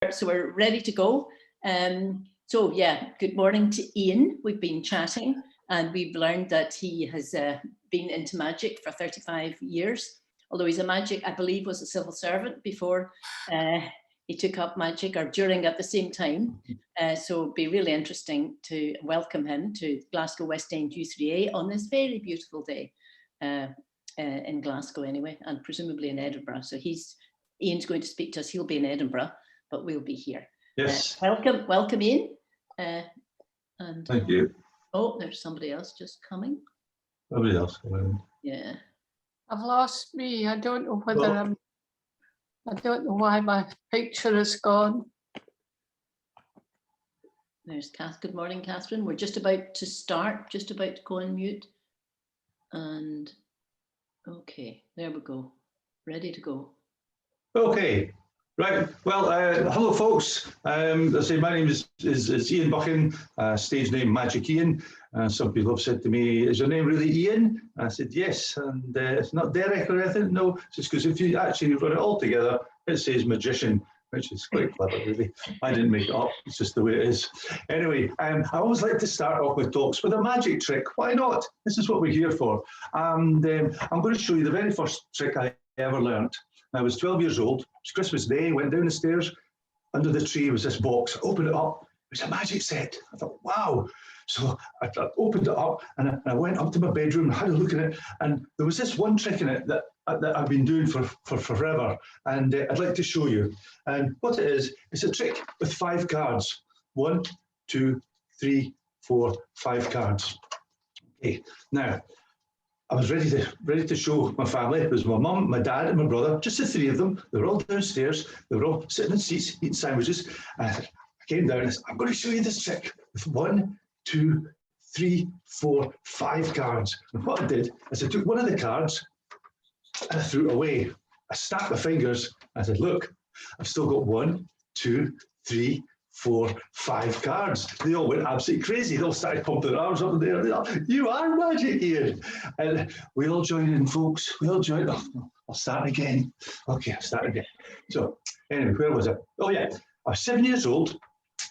So we're ready to go. So yeah, good morning to Ian. We've been chatting and we've learned that he has been into magic for 35 years. Although he's a magic, I believe, was a civil servant before he took up magic, or during at the same time. So it'd be really interesting to welcome him to Glasgow West End U3A on this very beautiful day in Glasgow anyway, and presumably in Edinburgh. So Ian's going to speak to us. He'll be in Edinburgh, but we'll be here. Yes. Welcome Ian. And thank you. Oh, there's somebody else just coming. Somebody else coming. Yeah. I've lost me. I don't know whether I don't know why my picture is gone. There's Kath. Good morning, Catherine. We're just about to start, just about to go on mute. And okay, there we go. Ready to go. Okay. Right. Well, hello, folks. I say my name is Ian Buchan, stage name Magic Ian. Some people have said to me, "Is your name really Ian?" I said, "Yes," and it's not Derek or anything. No, it's just because if you actually run it all together, it says magician, which is quite clever, really. I didn't make it up. It's just the way it is. Anyway, I always like to start off with talks with a magic trick. Why not? This is what we're here for. And I'm going to show you the very first trick I ever learned. I was 12 years old. It was Christmas Day. Went down the stairs. Under the tree was this box. I opened it up. It was a magic set. I thought, wow. So I opened it up and I went up to my bedroom and had a look at it. And there was this one trick in it that I've been doing for forever. And I'd like to show you. And what it is, it's a trick with 5 cards. 1, 2, 3, 4, 5 cards. Okay. Now, I was ready to show my family. It was my mum, my dad, and my brother, just the 3 of them. They were all downstairs. They were all sitting in seats, eating sandwiches. And I came down and I said, "I'm going to show you this trick with 1, 2, 3, 4, 5 cards." And what I did is I took one of the cards and I threw it away. I snapped my fingers. And I said, "Look, I've still got 1, 2, 3, 4, 5 cards." They all went absolutely crazy. They all started pumping their arms up in the air. "You are magic, Ian." And we all joined in, folks. We all joined. Oh, I'll start again. Okay, I'll start again. So anyway, where was it? Oh yeah, I was 7 years old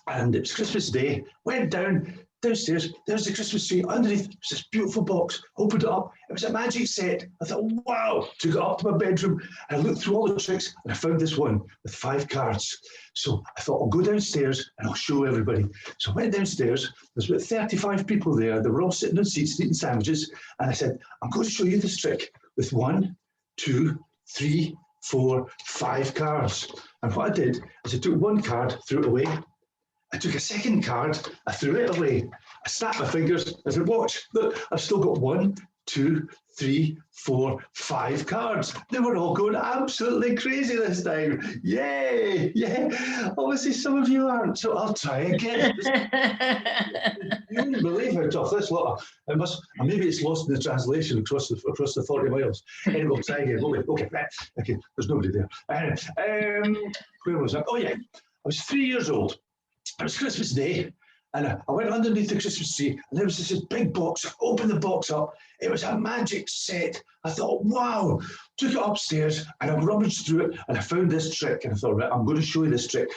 and it was Christmas Day. Went downstairs. There's the Christmas tree. Underneath was this beautiful box. Opened it up. It was a magic set. I thought, wow. Took it up to my bedroom and I looked through all the tricks and I found this one with 5 cards. So I thought, I'll go downstairs and I'll show everybody. So I went downstairs. There's about 35 people there. They were all sitting on seats eating sandwiches. And I said, "I'm going to show you this trick with 1, 2, 3, 4, 5 cards." And what I did is I took one card, threw it away. I took a second card, I threw it away. I snapped my fingers, I said, "Watch, look, I've still got 1, 2, 3, 4, 5 cards." They were all going absolutely crazy this time. Yay, yeah. Obviously some of you aren't, so I'll try again. You wouldn't believe how tough this lot. It must, maybe it's lost in the translation across the 40 miles. Anyway, we'll try again. Okay, right. Okay, there's nobody there. Where was I? Oh yeah, I was 3 years old. It was Christmas Day, and I went underneath the Christmas tree, and there was this big box. I opened the box up. It was a magic set. I thought, wow. Took it upstairs, and I rummaged through it, and I found this trick. And I thought, right, I'm going to show you this trick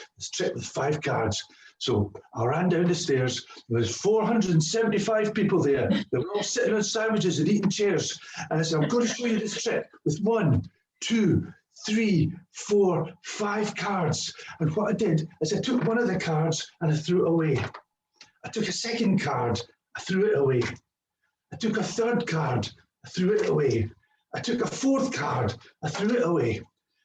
with 5 cards. So I ran down the stairs. There was 475 people there. They were all sitting on sandwiches and eating chairs. And I said, "I'm going to show you this trick with 1, 2, 3, 4, 5 cards." And what I did is I took one of the cards and I threw it away. I took a second card, I threw it away. I took a third card, I threw it away. I took a fourth card, I threw it away.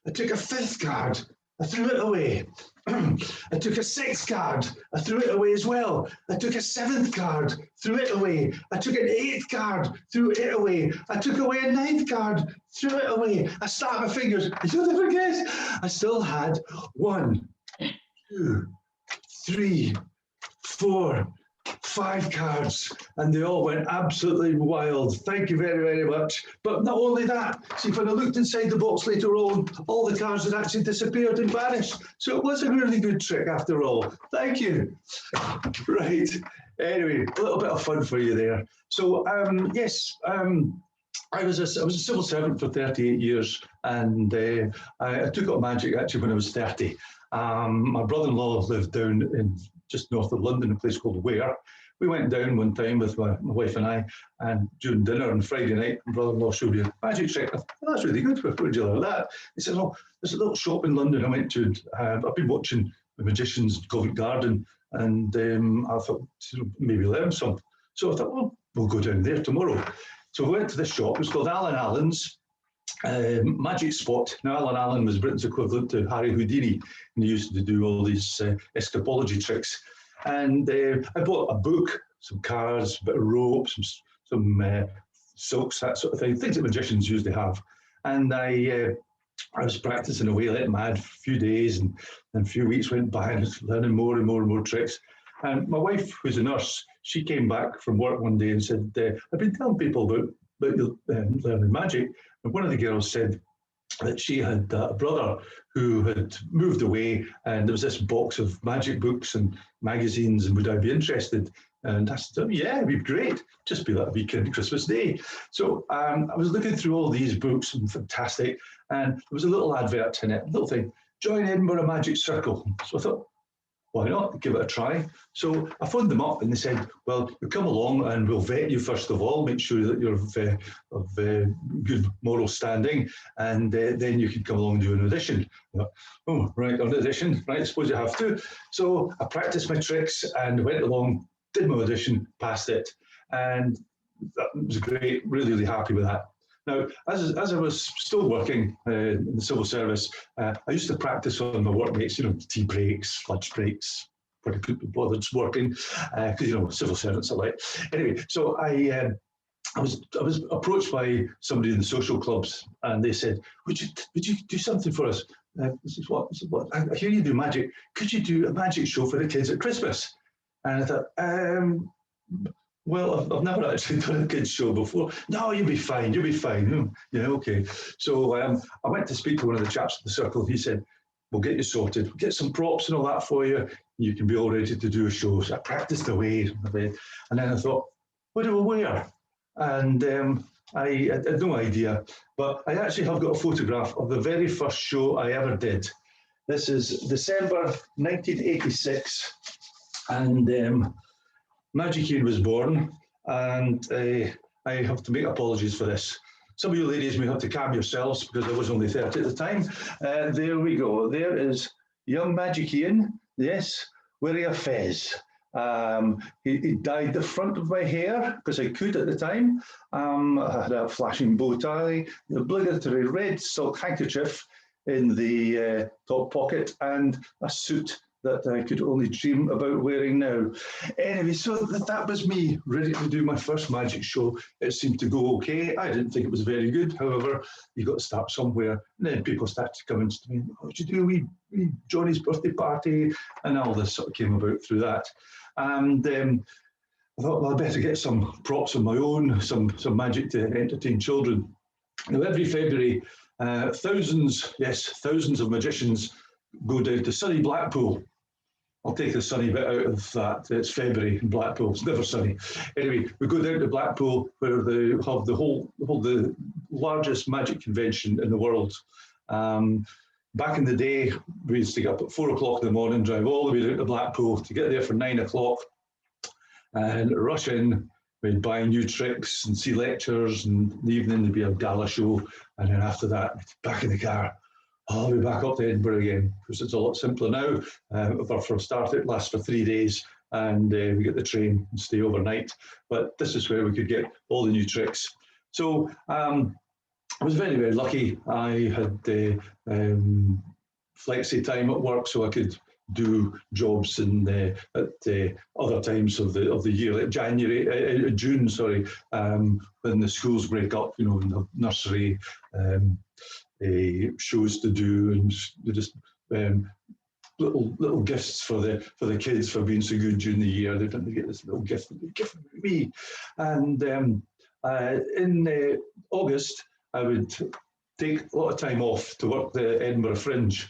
I took a fifth card, I threw it away. I took a 6th card, I threw it away as well. I took a 7th card, threw it away. I took an 8th card, threw it away. I took away a 9th card, threw it away. I snapped my fingers. You'll never guess. I still had 1, 2, 3, 4, 5 cards, and they all went absolutely wild. Thank you very, very much. But not only that, see, when I looked inside the box later on, all the cards had actually disappeared and vanished. So it was a really good trick after all. Thank you. Right. Anyway, a little bit of fun for you there. So, yes, I was a civil servant for 38 years, and I took up magic actually when I was 30. My brother-in-law lived down in just north of London, a place called Ware. We went down one time with my wife and I, and during dinner on Friday night, my brother-in-law showed me a magic trick. I thought, oh, that's really good. Where did you learn that? He said, oh, there's a little shop in London I went to. I've been watching The Magicians in Covent Garden, and I thought, maybe learn some. So I thought, well, we'll go down there tomorrow. So we went to this shop. It was called Alan Allen's Magic Spot. Now, Alan Allen was Britain's equivalent to Harry Houdini, and he used to do all these escapology tricks. And I bought a book, some cards, a bit of rope, some silks, that sort of thing, things that magicians usually have. And I was practicing away like mad for a few days, and a few weeks went by, and I was learning more and more and more tricks. And my wife, who's a nurse, she came back from work one day and said, I've been telling people about learning magic. And one of the girls said that she had a brother who had moved away, and there was this box of magic books and magazines, and would I be interested? And I said, yeah, it'd be great. Just be that weekend, Christmas Day. So I was looking through all these books, and fantastic. And there was a little advert in it, a little thing, join Edinburgh Magic Circle. So I thought, why not? Give it a try. So I phoned them up and they said, well, you come along and we'll vet you first of all, make sure that you're of good moral standing, and then you can come along and do an audition. Thought, oh, right, an audition, right, I suppose you have to. So I practiced my tricks and went along, did my audition, passed it, and that was great, really, really happy with that. Now, as I was still working in the civil service, I used to practice on my workmates, tea breaks, lunch breaks, when I couldn't be bothered working, because, civil servants are like. Anyway, so I was approached by somebody in the social clubs, and they said, would you do something for us? This is what? I hear you do magic. Could you do a magic show for the kids at Christmas? And I thought, well, I've never actually done a kids show before. No, you'll be fine. You'll be fine. Yeah, okay. So I went to speak to one of the chaps at the circle. He said, we'll get you sorted. We'll get some props and all that for you. You can be all ready to do a show. So I practiced away. And then I thought, what do I wear? And I had no idea. But I actually have got a photograph of the very first show I ever did. This is December 1986. And Mcgee was born, and I have to make apologies for this. Some of you ladies may have to calm yourselves because I was only 30 at the time. There we go. There is young Mcgee, yes, wearing a fez. He dyed the front of my hair because I could at the time. I had a flashing bow tie, the obligatory red silk handkerchief in the top pocket, and a suit that I could only dream about wearing now. Anyway, so that was me, ready to do my first magic show. It seemed to go okay. I didn't think it was very good. However, you got to start somewhere. And then people started coming to me, what did you do? We Johnny's birthday party, and all this sort of came about through that. And I thought, well, I better get some props of my own, some magic to entertain children. Now, every February, thousands of magicians go down to sunny Blackpool. I'll take the sunny bit out of that. It's February in Blackpool. It's never sunny. Anyway, we go down to Blackpool where they have the largest magic convention in the world. Back in the day, we used to get up at 4 o'clock in the morning, drive all the way down to Blackpool to get there for 9 o'clock and rush in. We'd buy new tricks and see lectures, and in the evening there'd be a gala show. And then after that, back in the car. I'll be back up to Edinburgh again, because it's a lot simpler now. For a start, it lasts for 3 days, and we get the train and stay overnight. But this is where we could get all the new tricks. So I was very, very lucky. I had flexi time at work, so I could do jobs at other times of the year, like June, when the schools break up, in the nursery. Shows to do, and just little gifts for the kids for being so good during the year. They didn't get this little gift that they gifted me. And in August, I would take a lot of time off to work the Edinburgh Fringe.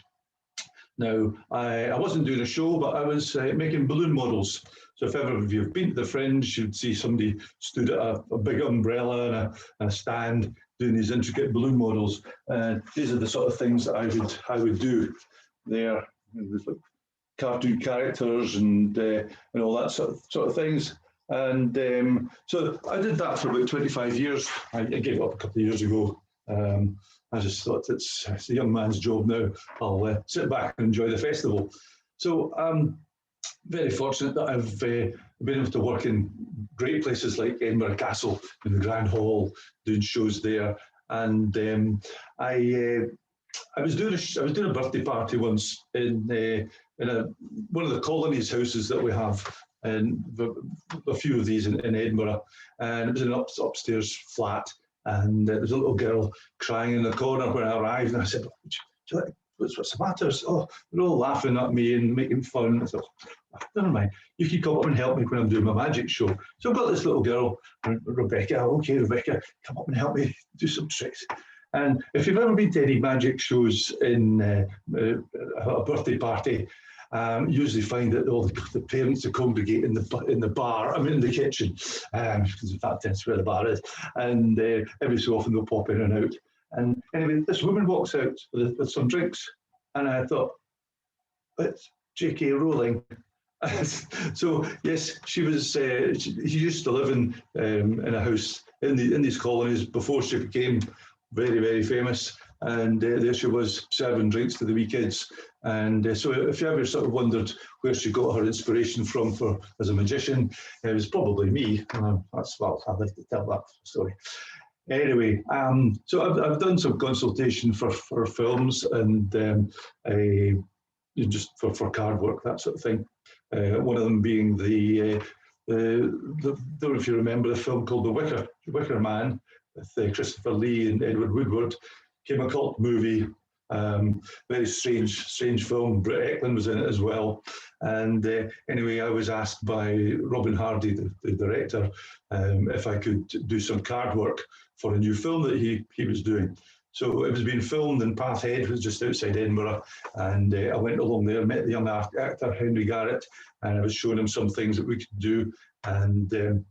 Now, I wasn't doing a show, but I was making balloon models. So if ever you've been to the Fringe, you'd see somebody stood at a big umbrella and a stand doing these intricate balloon models. These are the sort of things that I would do there. There's like cartoon characters and all that sort of things. And so I did that for about 25 years. I gave it up a couple of years ago. I just thought it's a young man's job now. I'll sit back and enjoy the festival. So I'm very fortunate that I've been able to work in great places like Edinburgh Castle, in the Grand Hall, doing shows there. And I was doing a birthday party once in one of the colonies houses that we have, and a few of these in Edinburgh. And it was an upstairs flat. And there was a little girl crying in the corner when I arrived, and I said, what's the matter? Oh, they're all laughing at me and making fun. I thought, never mind, you can come up and help me when I'm doing my magic show. So I've got this little girl, Rebecca. Okay, Rebecca, come up and help me do some tricks. And if you've ever been to any magic shows in a birthday party, usually find that all the parents that congregate in the bar, in the kitchen, because in fact that's where the bar is, and every so often they'll pop in and out. And anyway, this woman walks out with some drinks, and I thought, it's J.K. Rowling. So yes, she was. She used to live in a house in these colonies before she became very, very famous. And there she was serving drinks to the wee kids. And so if you ever sort of wondered where she got her inspiration from as a magician, it was probably me. I'd like to tell that story. Anyway, so I've done some consultation for films and just for card work, that sort of thing. One of them being I don't know if you remember the film called The Wicker Man with Christopher Lee and Edward Woodward. Became a cult movie, very strange film. Britt Ekland was in it as well. And anyway, I was asked by Robin Hardy, the director, if I could do some card work for a new film that he was doing. So it was being filmed in Pathhead, which was just outside Edinburgh. And I went along there, met the young actor, Henry Garrett, and I was showing him some things that we could do. And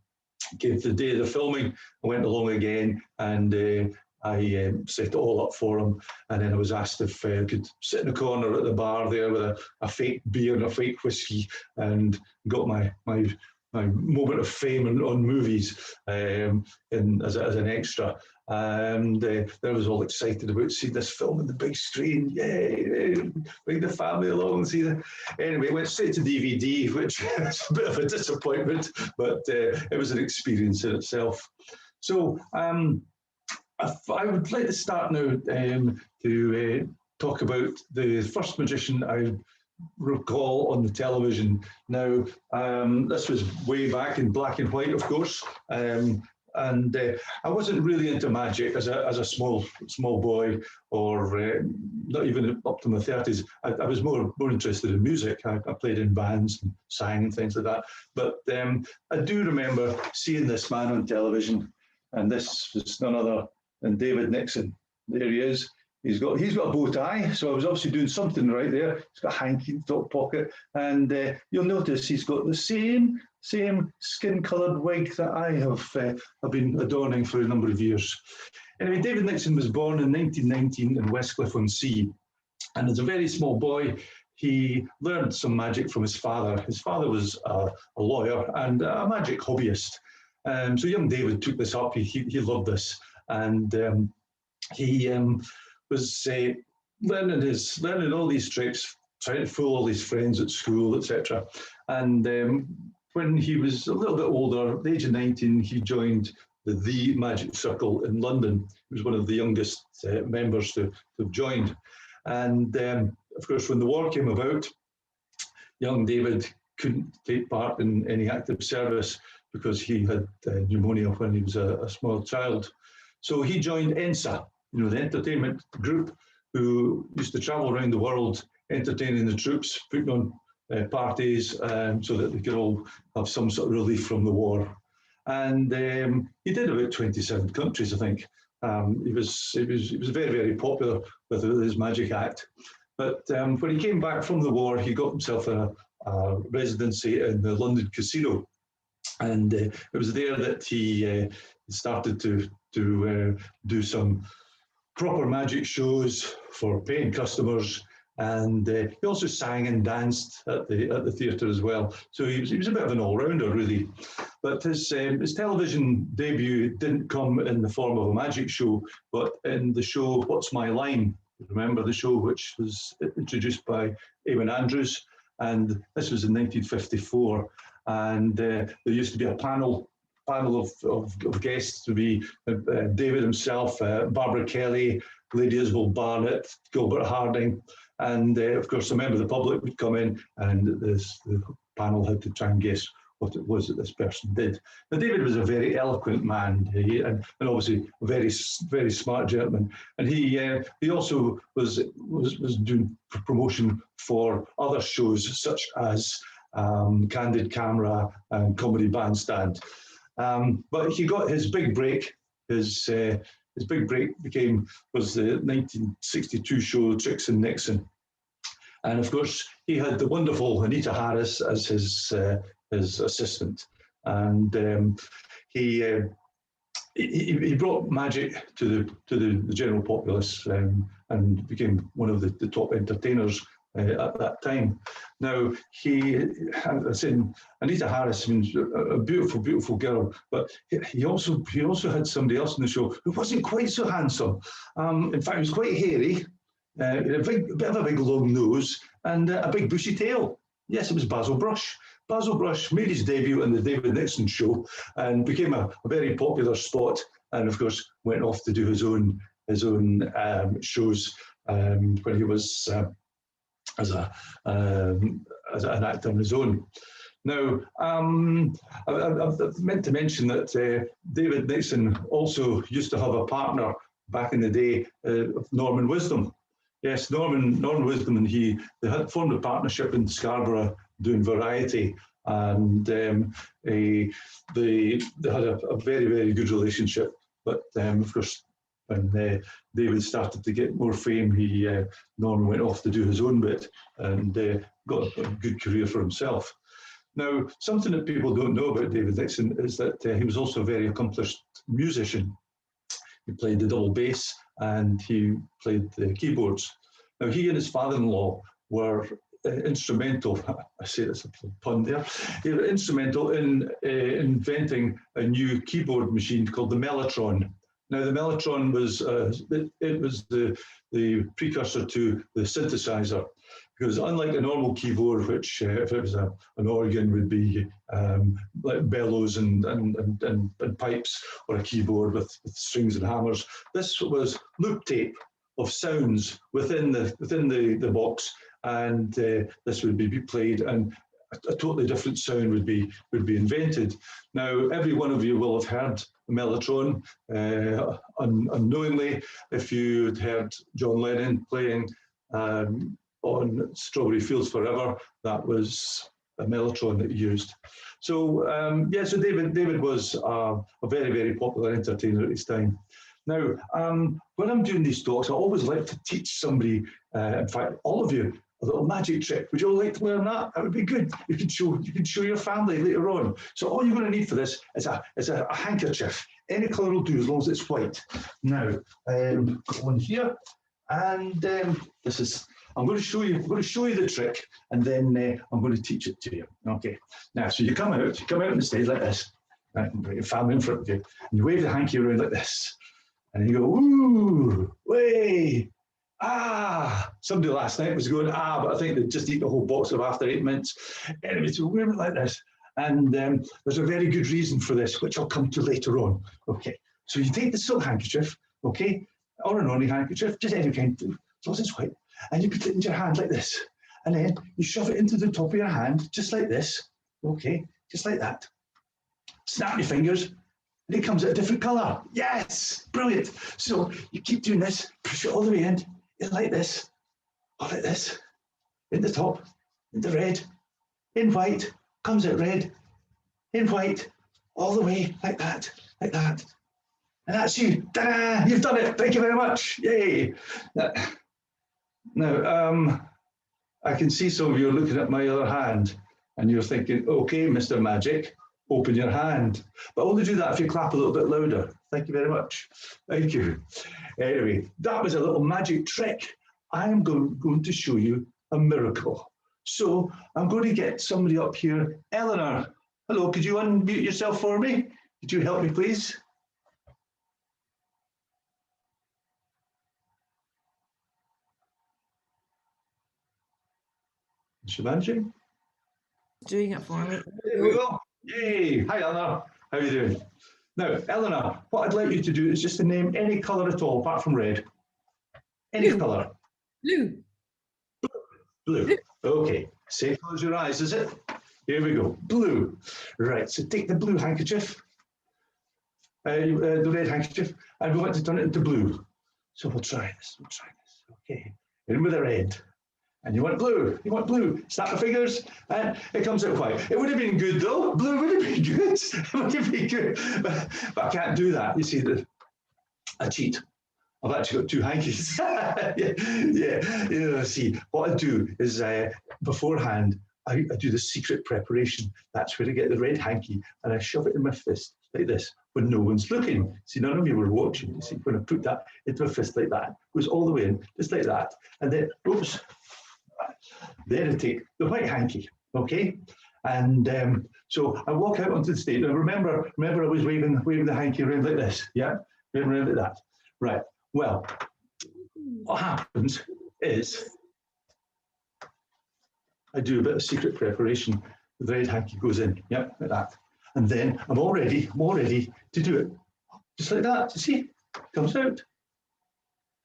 gave the day of the filming, I went along again and I set it all up for him, and then I was asked if I could sit in a corner at the bar there with a fake beer and a fake whiskey, and got my moment of fame on movies as an extra. And I was all excited about seeing this film in the big screen. Yay! Bring the family along and see it. Anyway, it went straight to DVD, which is a bit of a disappointment, but it was an experience in itself. So I would like to start now to talk about the first magician I recall on the television. Now, this was way back in black and white, of course, and I wasn't really into magic as a small boy, or not even up to my 30s. I was more interested in music. I played in bands and sang and things like that. But I do remember seeing this man on television, and this was none other than David Nixon. There he is. He's got a bow tie, so I was obviously doing something right there. He's got a hanky in the top pocket, and you'll notice he's got the same skin-coloured wig that I have been adorning for a number of years. Anyway, David Nixon was born in 1919 in Westcliff-on-Sea, and as a very small boy, he learned some magic from his father. His father was a lawyer and a magic hobbyist. So young David took this up. He loved this, and he was learning all these tricks, trying to fool all his friends at school, etc. And when he was a little bit older, at the age of 19, he joined the Magic Circle in London. He was one of the youngest members to have joined. And of course, when the war came about, young David couldn't take part in any active service because he had pneumonia when he was a small child. So he joined ENSA, the entertainment group who used to travel around the world entertaining the troops, putting on parties so that they could all have some sort of relief from the war. And he did about 27 countries, I think. He was very, very popular with his magic act. But when he came back from the war, he got himself a residency in the London Casino. And it was there that he started to do some proper magic shows for paying customers. And he also sang and danced at the theatre as well. So he was a bit of an all-rounder, really. But his television debut didn't come in the form of a magic show, but in the show What's My Line? Remember the show, which was introduced by Eamon Andrews, and this was in 1954. And there used to be a panel of guests to be David himself, Barbara Kelly, Lady Isabel Barnett, Gilbert Harding, and of course a member of the public would come in, and the panel had to try and guess what it was that this person did. Now, David was a very eloquent man, and obviously a very, very smart gentleman. And he also was doing promotion for other shows such as Candid Camera and Comedy Bandstand. But he got his big break. His big break was the 1962 show Tricks and Nixon. And of course, he had the wonderful Anita Harris as his assistant, and he brought magic to the general populace, and became one of the top entertainers at that time. Now, I said, Anita Harris, I mean, a beautiful, beautiful girl, but he also had somebody else in the show who wasn't quite so handsome. In fact, he was quite hairy, a bit of a big long nose, and a big bushy tail. Yes, it was Basil Brush. Basil Brush made his debut in the David Nixon show and became a very popular spot, and of course went off to do his own shows when he was as an actor on his own. Now, I've meant to mention that David Nixon also used to have a partner back in the day, Norman Wisdom. Yes, Norman Wisdom and they had formed a partnership in Scarborough doing variety, and they had a very, very good relationship. But of course, when David started to get more fame, Norman went off to do his own bit and got a good career for himself. Now, something that people don't know about David Nixon is that he was also a very accomplished musician. He played the double bass and he played the keyboards. Now, he and his father-in-law were instrumental, I say that's a pun there, they were instrumental in inventing a new keyboard machine called the Meletron. Now, the Meletron was the precursor to the synthesizer, because unlike a normal keyboard, which if it was an organ would be like bellows and pipes, or a keyboard with strings and hammers, this was loop tape of sounds within the box, and this would be played, and a totally different sound would be invented. Now, every one of you will have heard Meletron unknowingly. If you'd heard John Lennon playing on Strawberry Fields Forever, that was a Meletron that he used. So so David was a very, very popular entertainer at his time. Now, when I'm doing these talks, I always like to teach somebody, in fact, all of you, a little magic trick. Would you all like to learn that? That would be good. You can show your family later on. So all you're going to need for this is a handkerchief. Any colour will do as long as it's white. Now, got one here, and this is. I'm going to show you the trick, and then I'm going to teach it to you. Okay. Now, so you come out on the stage like this, and you bring your family in front of you, and you wave the hanky around like this, and you go, ooh, way. Ah, somebody last night was going, but I think they just eat the whole box of After 8 minutes. Anyway, so we're like this. And there's a very good reason for this, which I'll come to later on. Okay, so you take the silk handkerchief, okay, or an ordinary handkerchief, just any kind, as long as it's white, and you put it into your hand like this. And then you shove it into the top of your hand, just like this, okay, just like that. Snap your fingers, and it comes out a different colour. Yes, brilliant. So you keep doing this, push it all the way in. It's like this, or like this, in the top, in the red, in white, comes out red, in white, all the way, like that, like that. And that's you. Ta-da! You've done it. Thank you very much. Yay. Now, I can see some of you are looking at my other hand and you're thinking, okay, Mr. Magic, open your hand. But only do that if you clap a little bit louder. Thank you very much. Thank you. Anyway, that was a little magic trick. I'm going to show you a miracle. So I'm going to get somebody up here. Eleanor, hello, could you unmute yourself for me? Could you help me, please? Is she managing? Doing it for me. There we go. Yay. Hi, Eleanor. How are you doing? Now, Eleanor, what I'd like you to do is just to name any colour at all, apart from red. Any colour. Blue. Blue. Okay. Same colour as your eyes, is it? Here we go. Blue. Right. So take the blue handkerchief, the red handkerchief, and we want to turn it into blue. So we'll try this. We'll try this. Okay. In with the red. And you want blue. You want blue. Snap the fingers, and it comes out white. It would have been good though. Blue would have been good. It would have been good. But I can't do that. You see, I cheat. I've actually got two hankies. yeah. See, what I do is beforehand, I do the secret preparation. That's where I get the red hanky and I shove it in my fist like this when no one's looking. See, none of you were watching. You see, when I put that into my fist like that, it goes all the way in, just like that. And then, oops, then I take the white hanky, okay? And so I walk out onto the stage. Now remember I was waving the hanky around like this, yeah? Waving around like that. Right, well, what happens is I do a bit of secret preparation. The red hanky goes in, yeah, like that. And then I'm all ready to do it. Just like that, you see, comes out.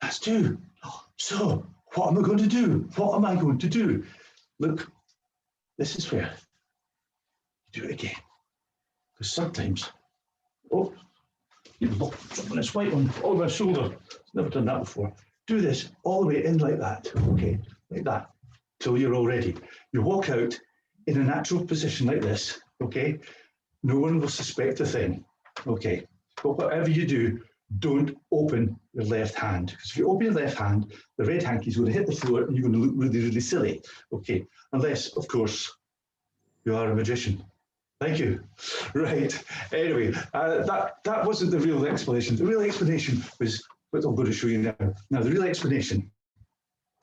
That's two. So, what am I going to do? What am I going to do? Look, this is where you do it again. Because sometimes, oh, dropping this white one over my shoulder. Never done that before. Do this all the way in like that, okay, like that, till you're all ready. You walk out in a natural position like this, okay? No one will suspect a thing, okay? But whatever you do, don't open your left hand. Because if you open your left hand, the red hanky is going to hit the floor and you're going to look really, really silly, okay? Unless, of course, you are a magician. Thank you. Right. Anyway, that wasn't the real explanation. The real explanation was what I'm going to show you now. Now, the real explanation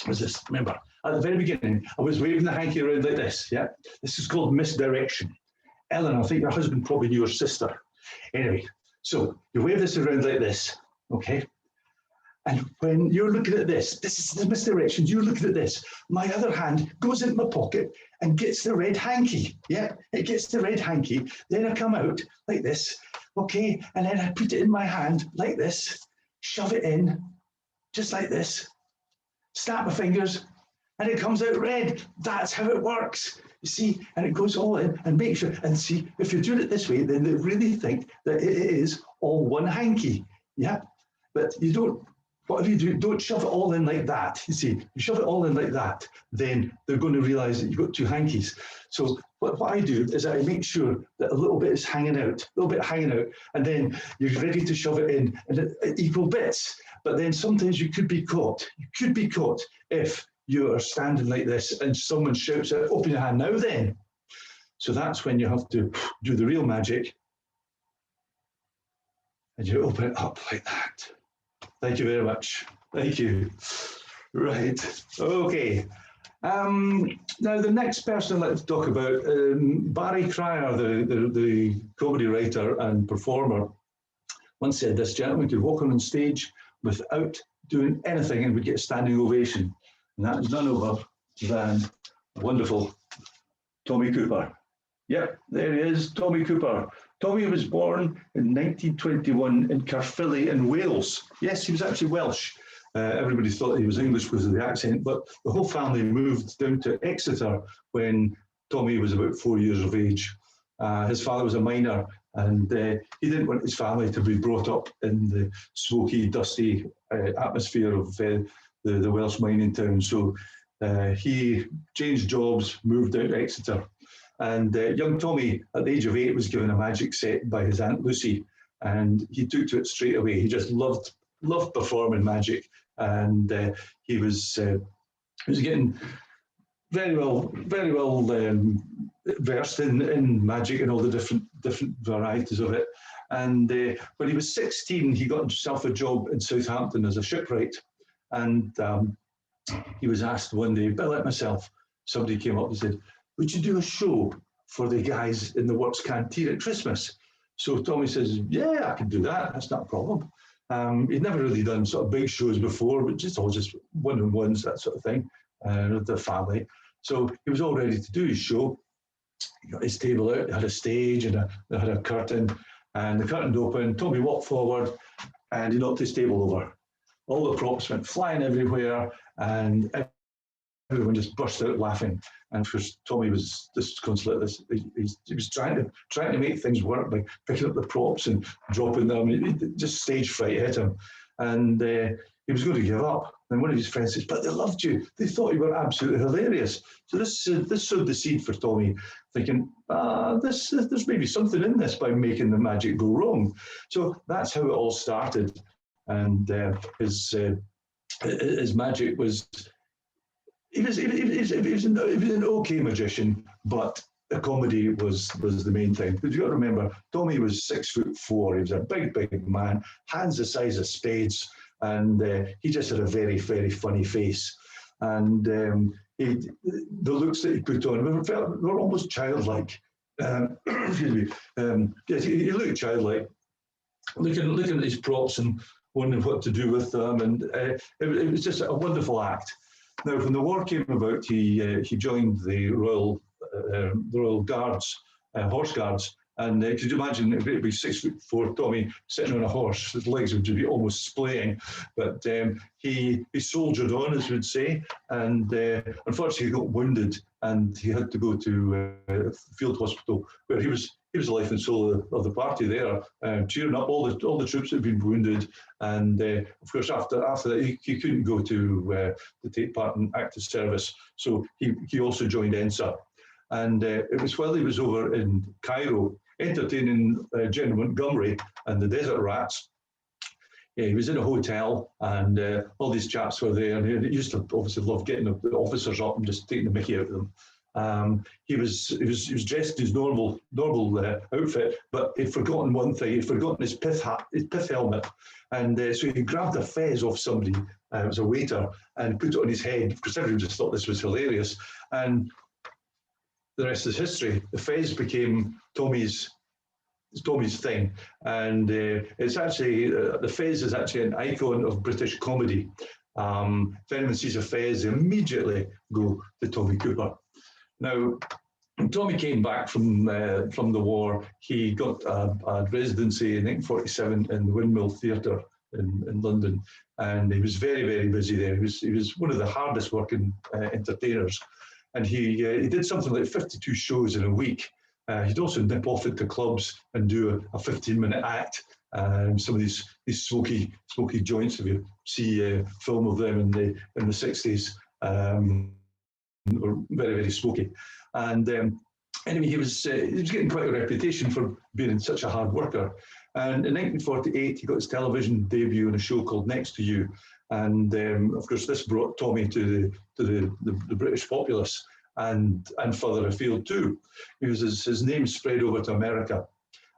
was this. Remember, at the very beginning, I was waving the hanky around like this, yeah? This is called misdirection. Ellen, I think your husband probably knew your sister. Anyway, so you wave this around like this, okay? And when you're looking at this is the misdirection, you're looking at this. My other hand goes into my pocket and gets the red hanky, yeah? It gets the red hanky. Then I come out like this, okay? And then I put it in my hand like this, shove it in, just like this, snap my fingers, and it comes out red. That's how it works. You see, and it goes all in, and make sure, and see, if you're doing it this way, then they really think that it is all one hanky, yeah? But you don't, whatever you do, don't shove it all in like that. You see, you shove it all in like that, then they're going to realize that you've got two hankies. So what I do is I make sure that a little bit is hanging out, and then you're ready to shove it in at equal bits. But then sometimes you could be caught. You could be caught if you are standing like this and someone shouts out, open your hand now then. So that's when you have to do the real magic. And you open it up like that. Thank you very much. Thank you. Right, okay. Now the next person I'd like to talk about, Barry Cryer, the comedy writer and performer, once said this gentleman could walk on stage without doing anything and would get a standing ovation. And that is none other than wonderful Tommy Cooper. Yep, there he is, Tommy Cooper. Tommy was born in 1921 in Caerphilly in Wales. Yes, he was actually Welsh. Everybody thought he was English because of the accent, but the whole family moved down to Exeter when Tommy was about 4 years of age. His father was a miner, and he didn't want his family to be brought up in the smoky, dusty atmosphere of the Welsh mining town. So he changed jobs, moved out to Exeter. And young Tommy, at the age of 8, was given a magic set by his Aunt Lucy, and he took to it straight away. He just loved performing magic, and he was he was getting very well versed in magic and all the different varieties of it. And when he was 16, he got himself a job in Southampton as a shipwright. And he was asked one day, a bit like myself, somebody came up and said, would you do a show for the guys in the works canteen at Christmas? So Tommy says, yeah, I can do that. That's not a problem. He'd never really done sort of big shows before, but just one-on-ones, that sort of thing, with the family. So he was all ready to do his show. He got his table out, had a stage and they had a curtain, and the curtain opened. Tommy walked forward and he knocked his table over. All the props went flying everywhere, and everyone just burst out laughing. And of course, Tommy was disconsolate. He was trying to make things work by picking up the props and dropping them. Just stage fright hit him, and he was going to give up. And one of his friends says, "But they loved you. They thought you were absolutely hilarious." So this sowed the seed for Tommy, thinking, there's maybe something in this by making the magic go wrong. So that's how it all started. And his magic was. He was an okay magician, but the comedy was the main thing. Because you got to remember, Tommy was 6'4". He was a big man, hands the size of spades, and he just had a very, very funny face. And the looks that he put on were almost childlike. Excuse me. Yes, he looked childlike, looking at these props and wondering what to do with them, and it was just a wonderful act. Now, when the war came about, he joined the Royal Guards, Horse Guards, and could you imagine a great big 6'4" Tommy sitting on a horse? His legs would be almost splaying, but he soldiered on, as we'd say, and unfortunately he got wounded, and he had to go to field hospital, where he was the life and soul of the party there, cheering up all the troops that had been wounded. And of course, after that, he couldn't go to take part in active service, so he also joined ENSA. And it was while he was over in Cairo entertaining General Montgomery and the Desert Rats. He was in a hotel, and all these chaps were there, and he used to obviously love getting the officers up and just taking the mickey out of them. He was dressed in his normal outfit, but he'd forgotten one thing. He'd forgotten his pith helmet, and so he grabbed a fez off somebody. It was a waiter, and put it on his head, because everyone just thought this was hilarious. And the rest is history. The fez became Tommy's thing, and it's actually the fez is actually an icon of British comedy. If anyone sees a fez, they immediately go to Tommy Cooper. Now, when Tommy came back from the war, he got a residency in 1947 in the Windmill Theatre in London, and he was very, very busy there. He was one of the hardest working entertainers, and he did something like 52 shows in a week. He'd also nip off into clubs and do a 15-minute act. Some of these smoky joints, if you see a film of them in the 60s, were very, very smoky. And anyway, he was getting quite a reputation for being such a hard worker. And in 1948, he got his television debut in a show called Next to You. And of course, this brought Tommy to the British populace and further afield too. His name spread over to America,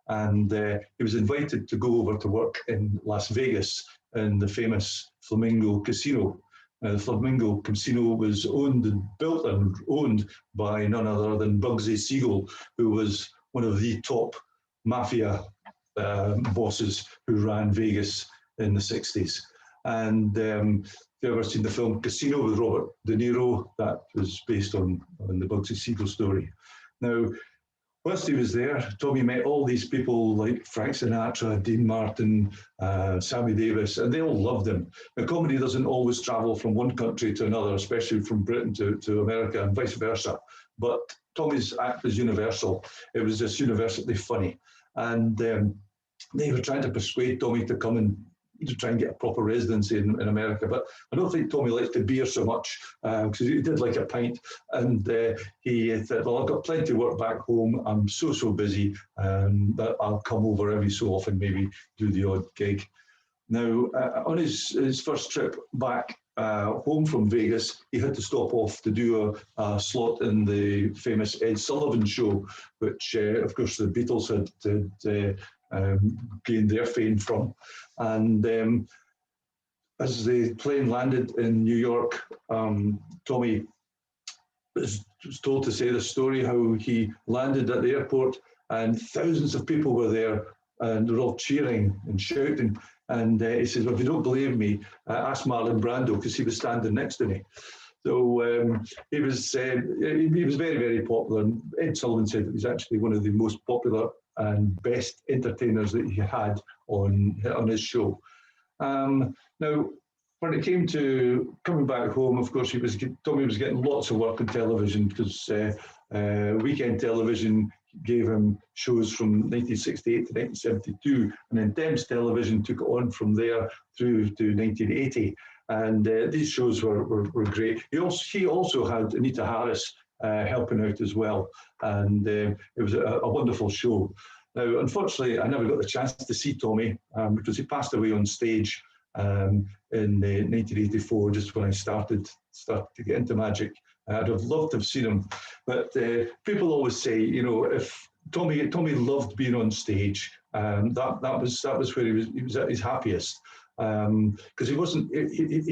and he was invited to go over to work in Las Vegas in the famous Flamingo Casino. The Flamingo Casino was built and owned by none other than Bugsy Siegel, who was one of the top mafia bosses who ran Vegas in the 60s. And if you've ever seen the film Casino with Robert De Niro, that was based on the Bugsy Siegel story. Now, whilst he was there, Tommy met all these people like Frank Sinatra, Dean Martin, Sammy Davis, and they all loved him. Now, comedy doesn't always travel from one country to another, especially from Britain to America and vice versa. But Tommy's act was universal. It was just universally funny. And they were trying to persuade Tommy to come and to try and get a proper residency in America. But I don't think Tommy liked the beer so much, because he did like a pint. And he thought, well, I've got plenty of work back home. I'm so busy that I'll come over every so often, maybe do the odd gig. Now, on his first trip back home from Vegas, he had to stop off to do a slot in the famous Ed Sullivan Show, which, of course, the Beatles had gained their fame from. And as the plane landed in New York, Tommy was told to say the story how he landed at the airport and thousands of people were there and they were all cheering and shouting. And he says, well, if you don't believe me, ask Marlon Brando, because he was standing next to me. So he was very, very popular. And Ed Sullivan said that he's actually one of the most popular and best entertainers that he had on his show. Now, when it came to coming back home, of course, Tommy was getting lots of work on television because weekend television gave him shows from 1968 to 1972, and then Thames Television took it on from there through to 1980. And these shows were great. He also had Anita Harris helping out as well, and it was a wonderful show. Now, unfortunately, I never got the chance to see Tommy because he passed away on stage in 1984, just when I started to get into magic. I'd have loved to have seen him, but people always say, you know, if Tommy loved being on stage, that was where he was at his happiest, because he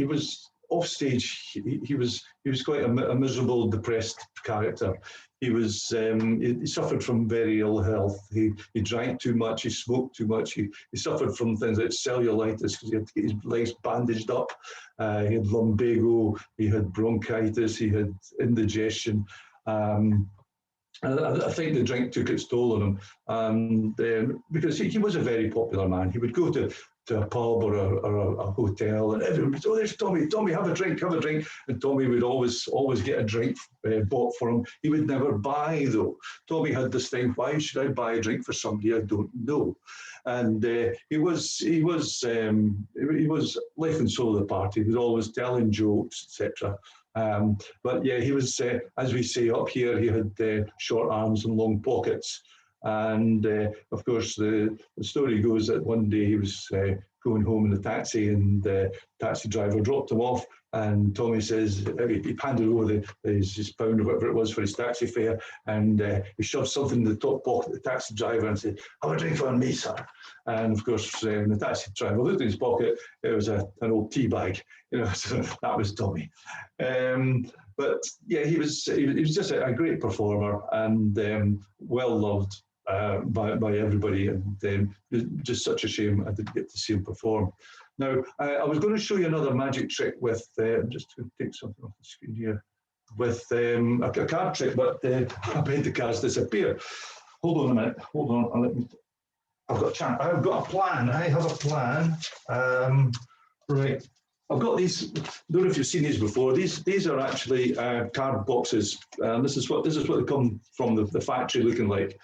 was off stage. He was quite a miserable, depressed character. He suffered from very ill health. He drank too much. He smoked too much. He suffered from things like cellulitis because he had to get his legs bandaged up. He had lumbago. He had bronchitis. He had indigestion. I think the drink took its toll on him, because he was a very popular man. He would go to a pub or a hotel, and everyone would say, "Oh, there's Tommy. Tommy, have a drink, have a drink." And Tommy would always get a drink bought for him. He would never buy, though. Tommy had this thing: why should I buy a drink for somebody I don't know? And he was life and soul of the party. He was always telling jokes, etc. But yeah, he was, as we say up here, he had short arms and long pockets. And of course, the story goes that one day he was going home in a taxi, and the taxi driver dropped him off. And Tommy says, he handed over his pound or whatever it was for his taxi fare, and he shoved something in the top pocket of the taxi driver and said, "Have a drink for me, sir." And of course, when the taxi driver looked in his pocket, it was an old tea bag, you know. So that was Tommy. But yeah, he was just a great performer, and well loved by everybody, and just such a shame I didn't get to see him perform. Now, I was going to show you another magic trick with, I'm just going to take something off the screen here, with a card trick, but I made the cards disappear. Hold on a minute, hold on, I've got a plan, I have a plan. Right, I've got these, I don't know if you've seen these before. These are actually card boxes. This is what they come from the factory looking like.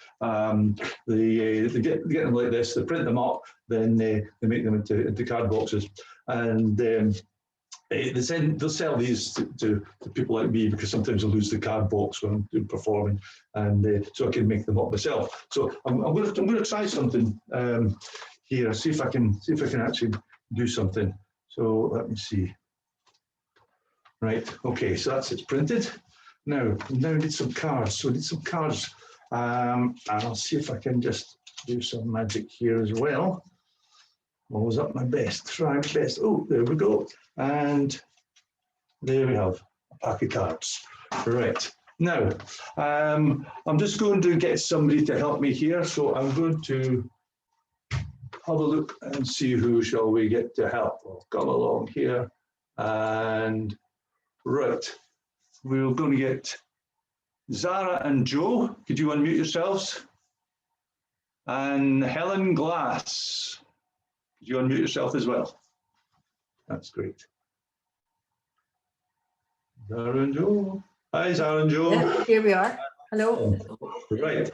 They get them like this. They print them up, then they make them into card boxes, and they'll sell these to people like me, because sometimes I lose the card box when I'm performing, and so I can make them up myself. So I'm going to try something here. See if I can actually do something. So let me see. Right, okay, so it's printed. Now we need some cards. So we need some cards. And I'll see if I can just do some magic here as well. Always up my best, try my best. Oh, there we go. And there we have a pack of cards. Right, now I'm just going to get somebody to help me here. So I'm going to have a look and see who shall we get to help. I'll come along here, and right, we're going to get Zara and Joe. Could you unmute yourselves? And Helen Glass, could you unmute yourself as well? That's great. Zara and Joe. Hi, Zara and Joe. Yeah, here we are. Hello. Right.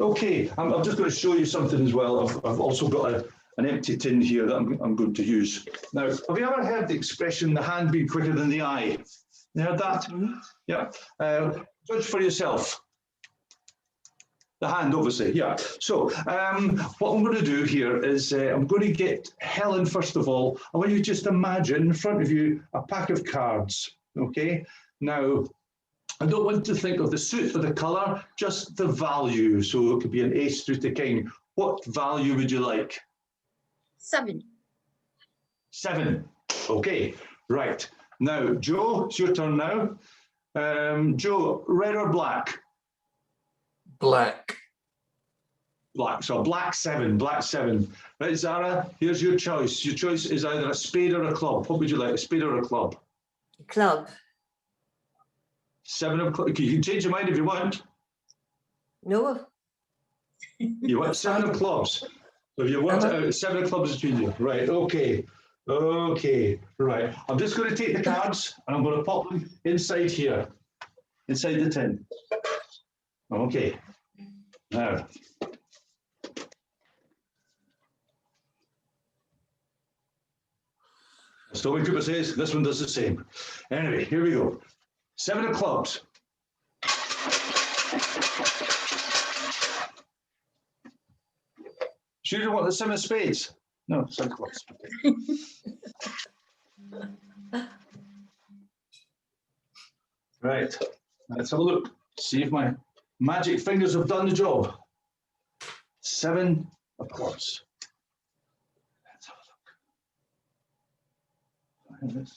Okay. I'm just going to show you something as well. I've also got an empty tin here that I'm going to use. Now, have you ever heard the expression, the hand being quicker than the eye? You heard that? Mm-hmm. Yeah. Judge for yourself. The hand, obviously, yeah. So what I'm going to do here is I'm going to get Helen, first of all. I want you to just imagine in front of you a pack of cards, okay? Now, I don't want to think of the suit or the colour, just the value. So it could be an ace through to king. What value would you like? 7. 7. Okay, right. Now, Joe, it's your turn now. Joe, red or black? Black. Black. So black 7, black 7. Right, Zara, here's your choice. Your choice is either a spade or a club. What would you like, a spade or a club? Club. 7 of clubs. You can change your mind if you want. No. You want 7 of clubs. So you worked it out, 7 of clubs between you. Right, okay. Okay, right. I'm just going to take the cards and I'm going to pop them inside here, inside the tin. Okay. Now. Story Cooper says this one does the same. Anyway, here we go. 7 of clubs. Sure you don't want the 7 of spades? No, 7 of clubs. Right, let's have a look. See if my magic fingers have done the job. 7 of clubs. Let's have a look.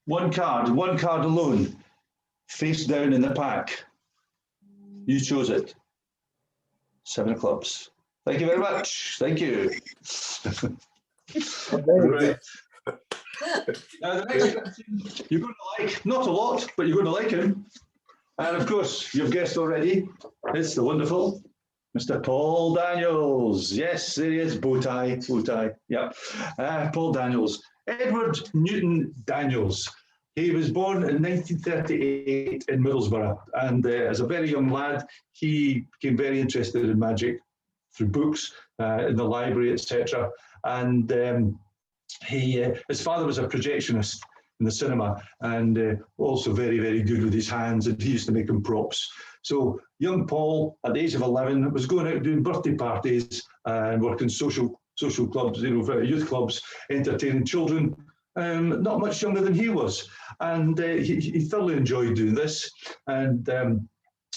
One card alone, face down in the pack. You chose it. 7 of clubs. Thank you very much. Thank you. Right. Now the next question you're going to like, not a lot, but you're going to like him. And of course, you've guessed already, it's the wonderful Mr. Paul Daniels. Yes, there he is, bow tie, yeah. Paul Daniels. Edward Newton Daniels. He was born in 1938 in Middlesbrough, and as a very young lad, he became very interested in magic through books in the library, etc. And his father was a projectionist in the cinema, and also very, very good with his hands, and he used to make him props. So young Paul, at the age of 11, was going out doing birthday parties and working social clubs, youth clubs, entertaining children, not much younger than he was. And he thoroughly enjoyed doing this. And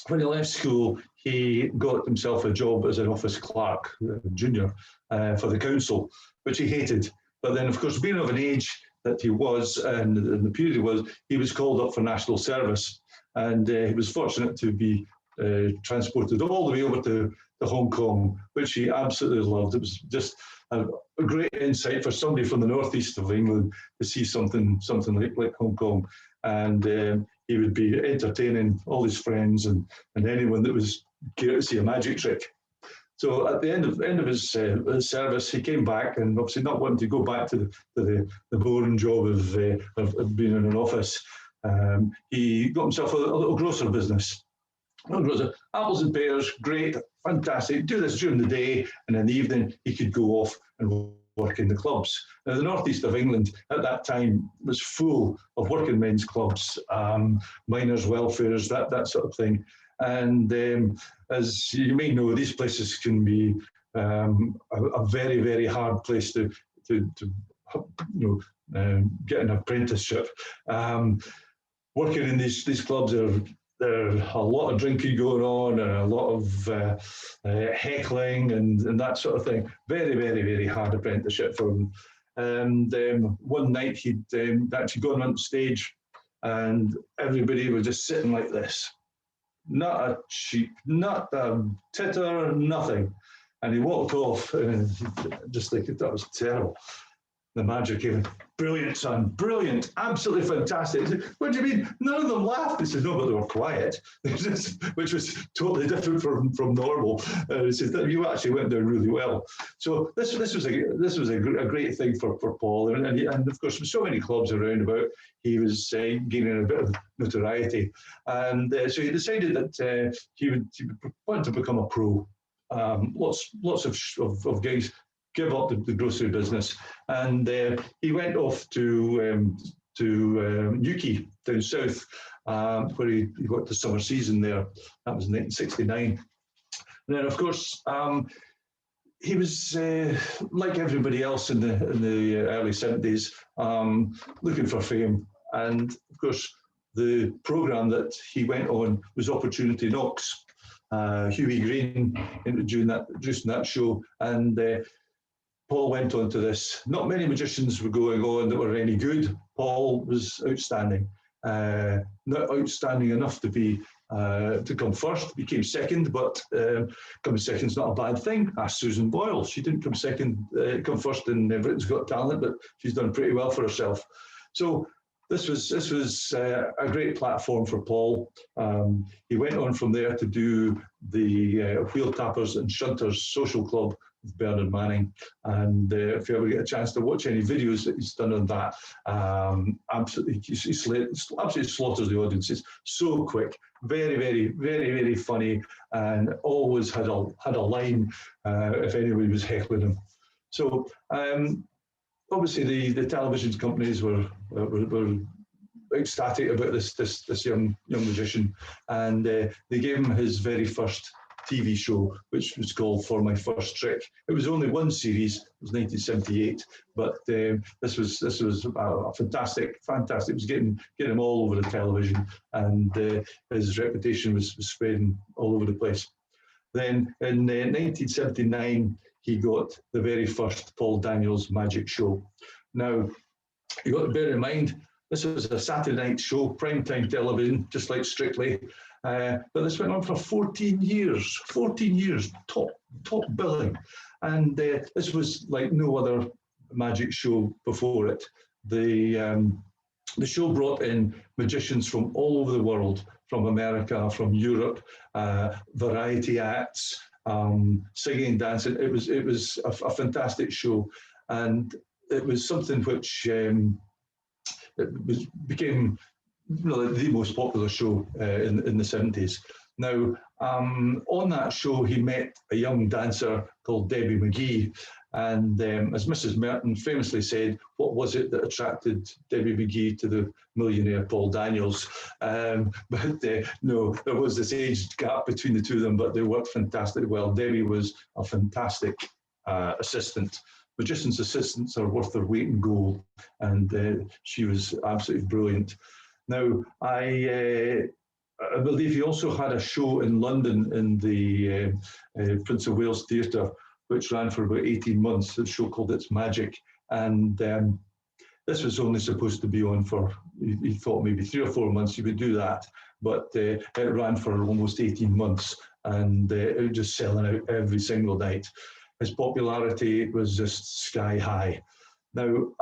when he left school, he got himself a job as an office clerk, junior, for the council, which he hated. But then, of course, being of an age that he was, and the period he was called up for national service. And he was fortunate to be transported all the way over to Hong Kong, which he absolutely loved. It was just a great insight for somebody from the northeast of England to see something like Hong Kong. And he would be entertaining all his friends and anyone that was care to see a magic trick. So at the end of his service, he came back, and obviously not wanting to go back to the boring job of being in an office. He got himself a little grocer business. Apples and pears, great, fantastic. Do this during the day, and in the evening he could go off and work in the clubs. Now, the northeast of England at that time was full of working men's clubs, miners' welfares, that sort of thing. And as you may know, these places can be a very, very hard place to get an apprenticeship. Working in these clubs, there's a lot of drinking going on and a lot of heckling and that sort of thing. Very, very, very hard apprenticeship for him. And one night he'd actually gone on stage, and everybody was just sitting like this. Not a cheep, not a titter, nothing. And he walked off, and just like, that was terrible. The manager came in, brilliant, son, brilliant, absolutely fantastic. He said, what do you mean? None of them laughed. He said, no, but they were quiet, which was totally different from normal. He said, you actually went there really well. So this was a great thing for Paul, and of course, with so many clubs around about, he was gaining a bit of notoriety, and so he decided that he would want to become a pro. Lots of gigs. Give up the grocery business, and he went off to Newquay down south, where he got the summer season there. That was 1969. And then, of course, he was like everybody else in the early 70s, looking for fame. And of course, the program that he went on was Opportunity Knocks. Hughie Green introducing that show, and Paul went on to this. Not many magicians were going on that were any good. Paul was outstanding. Not outstanding enough to be to come first. Became second, but coming second is not a bad thing. Ask Susan Boyle. She didn't come second, come first in Britain's Got Talent, but she's done pretty well for herself. So this was a great platform for Paul. He went on from there to do the Wheel Tappers and Shunters Social Club with Bernard Manning. And if you ever get a chance to watch any videos that he's done on that, absolutely, he absolutely slaughters the audiences. So quick, very, very, very, very funny, and always had a line if anybody was heckling him. So obviously the television companies were ecstatic about this young magician, and they gave him his very first TV show, which was called For My First Trick. It was only one series. It was 1978, but this was a fantastic. It was getting him all over the television, and his reputation was spreading all over the place. Then in 1979, he got the very first Paul Daniels magic show. Now, you got to bear in mind, this was a Saturday night show, primetime television, just like Strictly. But this went on for 14 years, top billing. And this was like no other magic show before it. The show brought in magicians from all over the world, from America, from Europe, variety acts, singing, dancing. It was a fantastic show, and it was something which became the most popular show in the 70s. Now, on that show, he met a young dancer called Debbie Mcgee. And as Mrs. Merton famously said, what was it that attracted Debbie Mcgee to the millionaire Paul Daniels? But no, there was this age gap between the two of them, but they worked fantastically well. Debbie was a fantastic assistant. Magicians' assistants are worth their weight in gold, and she was absolutely brilliant. Now, I believe he also had a show in London in the Prince of Wales Theatre, which ran for about 18 months, a show called It's Magic. And this was only supposed to be on for, he thought maybe 3 or 4 months he would do that, but it ran for almost 18 months, and it was just selling out every single night. His popularity was just sky high. Now,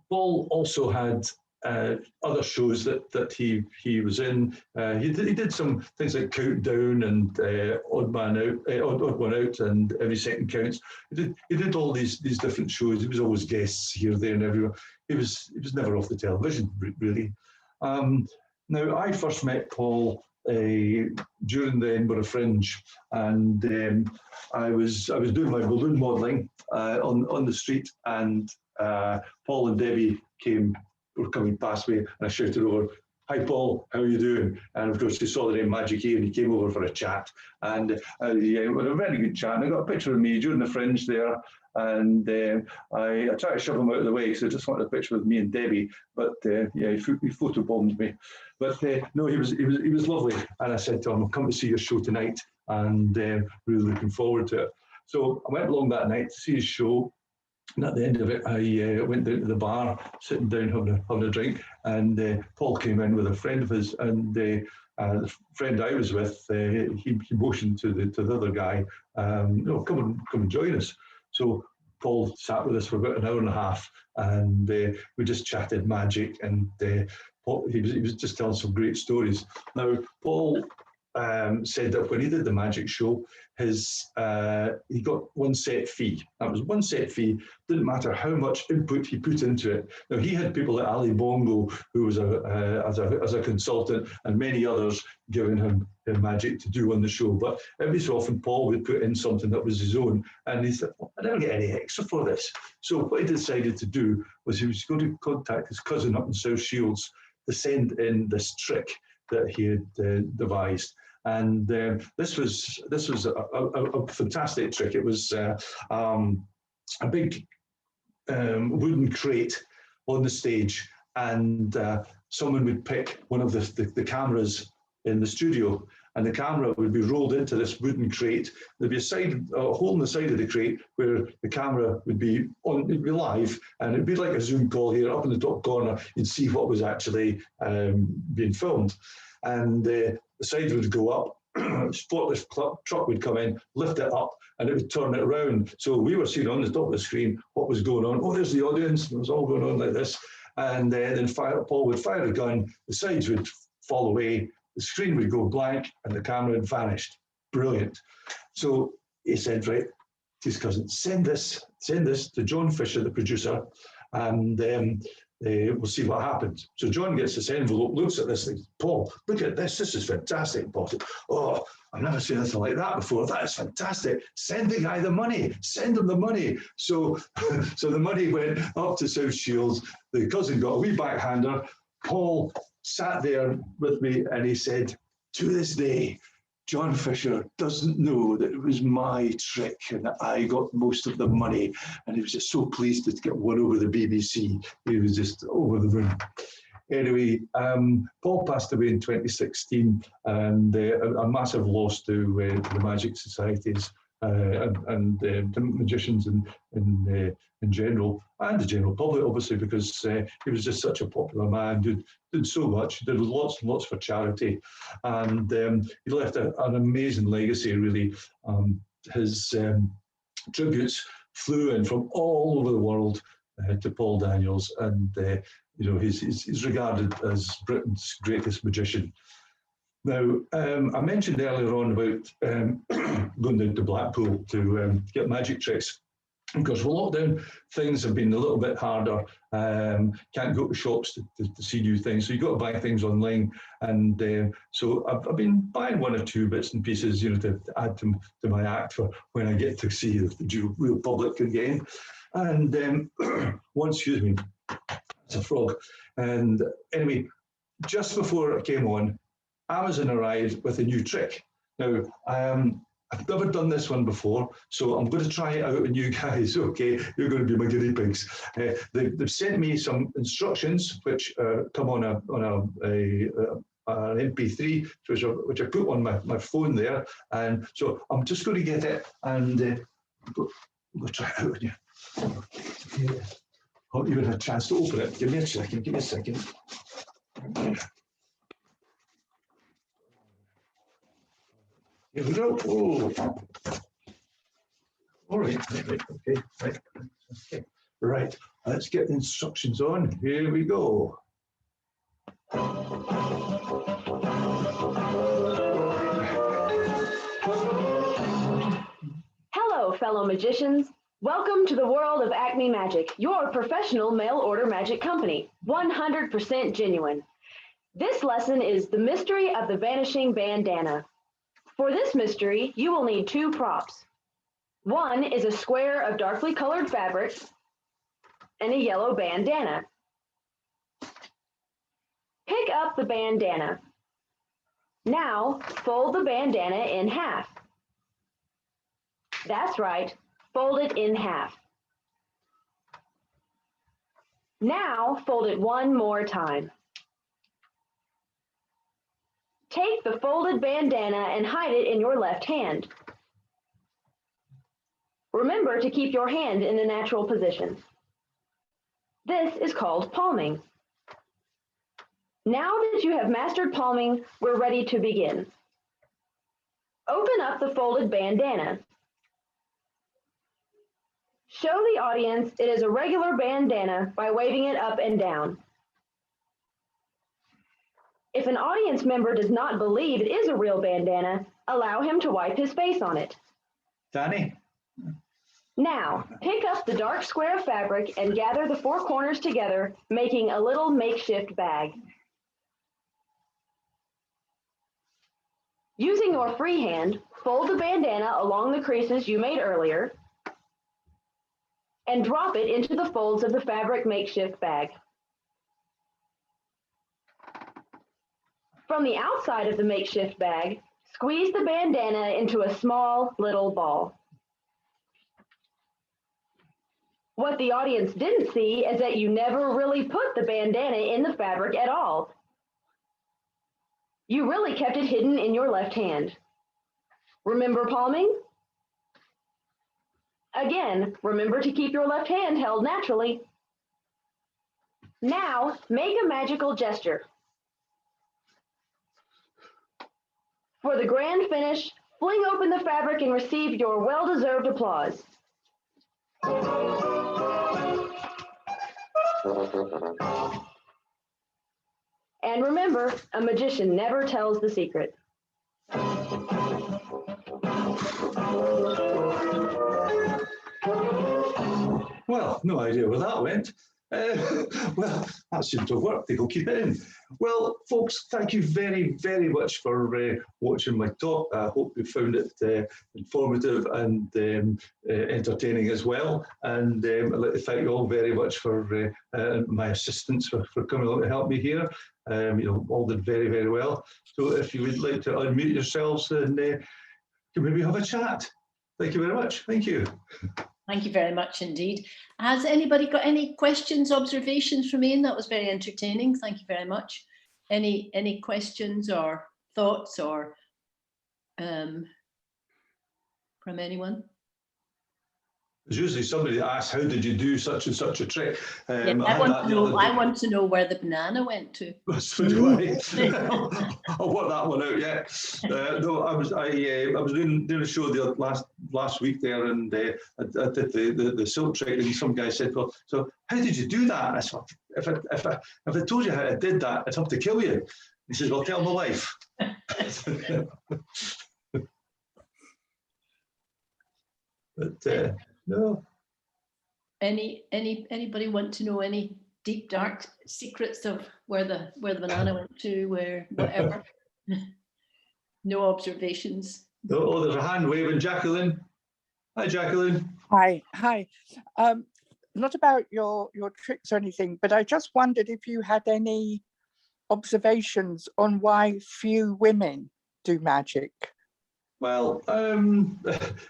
Paul also had other shows that he was in. He did some things like Countdown and Odd One Out, and Every Second Counts. He did all these different shows. He was always guests here, there, and everywhere. He was never off the television, really. Now, I first met Paul during the Edinburgh Fringe, and I was doing my balloon modelling on the street, and Paul and Debbie were coming past me, and I shouted over, "Hi Paul, how are you doing?" And of course he saw the name Mcgee, and he came over for a chat, and we had a very good chat. And I got a picture of me during the Fringe there, and I tried to shove him out of the way because I just wanted a picture with me and Debbie, but yeah, he photobombed me. But no, he was lovely, and I said to him, "I'll come to see your show tonight," and really looking forward to it. So I went along that night to see his show. And at the end of it, I went down to the bar, sitting down having a drink, and Paul came in with a friend of his, and the friend I was with, he motioned to the other guy, come and join us. So Paul sat with us for about an hour and a half, and we just chatted magic, and Paul, he was just telling some great stories. Now, Paul said that when he did the magic show, he got one set fee. That was one set fee. Didn't matter how much input he put into it. Now, he had people like Ali Bongo, who was as a consultant, and many others giving him magic to do on the show. But every so often, Paul would put in something that was his own, and he said, "I never get any extra for this." So what he decided to do was he was going to contact his cousin up in South Shields, to send in this trick that he had devised. And this was a fantastic trick. It was a big wooden crate on the stage, and someone would pick one of the cameras in the studio, and the camera would be rolled into this wooden crate. There'd be a hole in the side of the crate where the camera would be live, and it'd be like a Zoom call here. Up in the top corner, you'd see what was actually being filmed, and the sides would go up. Forklift truck would come in, lift it up, and it would turn it around. So we were seeing on the top of the screen what was going on. Oh, there's the audience. It was all going on like this. And then Paul would fire a gun, the sides would fall away, the screen would go blank, and the camera had vanished. Brilliant. So he said, right, to his cousin, send this to John Fisher, the producer, and we'll see what happens. So John gets this envelope, looks at this thing. Paul, look at this. This is fantastic. Paul said, oh, I've never seen anything like that before. That is fantastic. Send the guy the money. Send him the money. So the money went up to South Shields. The cousin got a wee backhander. Paul sat there with me and he said, to this day, John Fisher doesn't know that it was my trick and that I got most of the money. And he was just so pleased to get one over the BBC. He was just over the moon. Anyway, Paul passed away in 2016, and a massive loss to the magic societies and the magicians in general, and the general public, obviously, because he was just such a popular man, did so much, did lots and lots for charity, and he left an amazing legacy, really. His tributes flew in from all over the world to Paul Daniels, and he's regarded as Britain's greatest magician. Now, I mentioned earlier on about going down to Blackpool to get magic tricks. Because with lockdown, things have been a little bit harder. Can't go to shops to see new things, so you've got to buy things online. And so I've been buying one or two bits and pieces, to add to my act for when I get to see the real public again. And excuse me, it's a frog. And anyway, just before I came on, Amazon arrived with a new trick. Now, I've never done this one before, so I'm going to try it out on you guys, okay? You're going to be my guinea pigs. They've sent me some instructions, which come on an MP3, which I put on my phone there. And so I'm just going to get it, and I'm going to try it out on you. Okay. I haven't even had a chance to open it. Give me a second. Here we go. Oh. All right. Okay. Right. Okay. Right. Let's get the instructions on. Here we go. Hello, fellow magicians. Welcome to the world of Acme Magic, your professional mail order magic company, 100% genuine. This lesson is the mystery of the Vanishing Bandana. For this mystery, you will need two props. One is a square of darkly colored fabric and a yellow bandana. Pick up the bandana. Now, fold the bandana in half. That's right, fold it in half. Now, fold it one more time. Take the folded bandana and hide it in your left hand. Remember to keep your hand in the natural position. This is called palming. Now that you have mastered palming, we're ready to begin. Open up the folded bandana. Show the audience it is a regular bandana by waving it up and down. If an audience member does not believe it is a real bandana, allow him to wipe his face on it. Danny? Now, pick up the dark square of fabric and gather the four corners together, making a little makeshift bag. Using your free hand, fold the bandana along the creases you made earlier and drop it into the folds of the fabric makeshift bag. From the outside of the makeshift bag, squeeze the bandana into a small little ball. What the audience didn't see is that you never really put the bandana in the fabric at all. You really kept it hidden in your left hand. Remember palming? Again, remember to keep your left hand held naturally. Now, make a magical gesture. For the grand finish, fling open the fabric and receive your well-deserved applause. And remember, a magician never tells the secret. Well, no idea where that went. Well, that seemed to work. They will keep it in. Well, folks, thank you very, very much for watching my talk. I hope you found it informative and entertaining as well. And I'd like to thank you all very much for my assistants for coming along to help me here. You know, all did very, very well. So if you would like to unmute yourselves and maybe have a chat. Thank you very much. Thank you. Thank you very much indeed. Has anybody got any questions, observations from Ian? That was very entertaining. Thank you very much. Any questions or thoughts or from anyone? There's usually somebody that asks, how did you do such and such a trick? Yeah, I want to know where the banana went to. So do I. I'll work that one out, yeah. No, I was doing a show the last week there, and I did the silk trick, and some guy said, well, so how did you do that? And I said, if I told you how I did that, I'd have to kill you. He says, well, tell my wife. But no. Anybody want to know any deep dark secrets of where the banana went to, where whatever? No observations. Oh, there's a hand waving, Jacqueline. Hi, Jacqueline. Hi. Not about your tricks or anything, but I just wondered if you had any observations on why few women do magic. Well,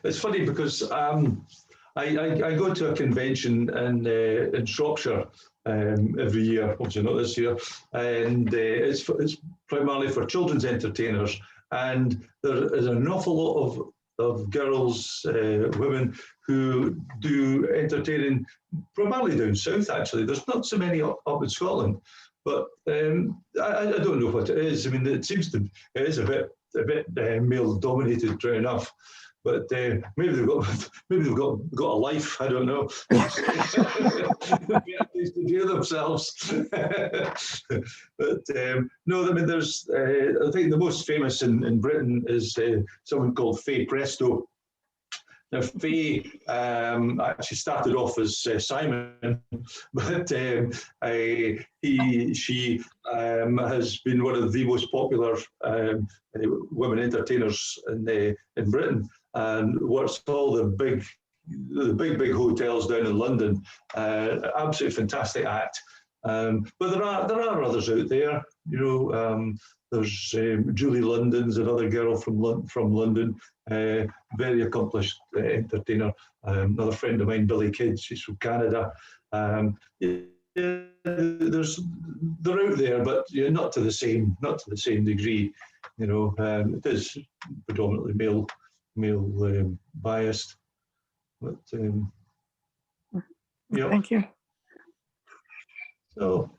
it's funny because I go to a convention in Shropshire every year, obviously not this year, and it's primarily for children's entertainers, and there is an awful lot of girls, women who do entertaining primarily down south. Actually, there's not so many up in Scotland, but I don't know what it is. I mean, it is a bit male dominated, true enough. But maybe they've got a life. I don't know. To do themselves. But no, I mean, there's. I think the most famous in Britain is someone called Faye Presto. Now, Faye actually started off as Simon, but she has been one of the most popular women entertainers in Britain, and works all the big hotels down in London. Absolutely fantastic act. But there are others out there. You know, there's Julie London's another girl from London, very accomplished entertainer. Another friend of mine, Billy Kidd, she's from Canada. Yeah, they're out there, but not to the same degree. You know, it is predominantly male biased. But yeah. Thank you. So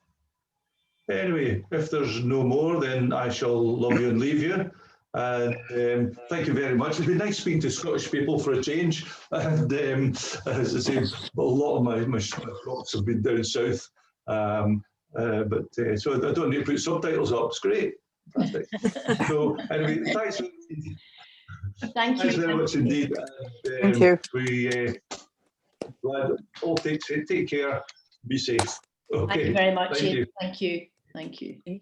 anyway, if there's no more, then I shall love you and leave you. And thank you very much. It's been nice speaking to Scottish people for a change. And as I say, a lot of my thoughts have been down south. So I don't need to put subtitles up. It's great. Fantastic. So anyway, thanks. Thank you. Thanks very much indeed. Thank you. We all take care. Be safe. Okay. Thank you very much. Thank you. Thank you. Thank you.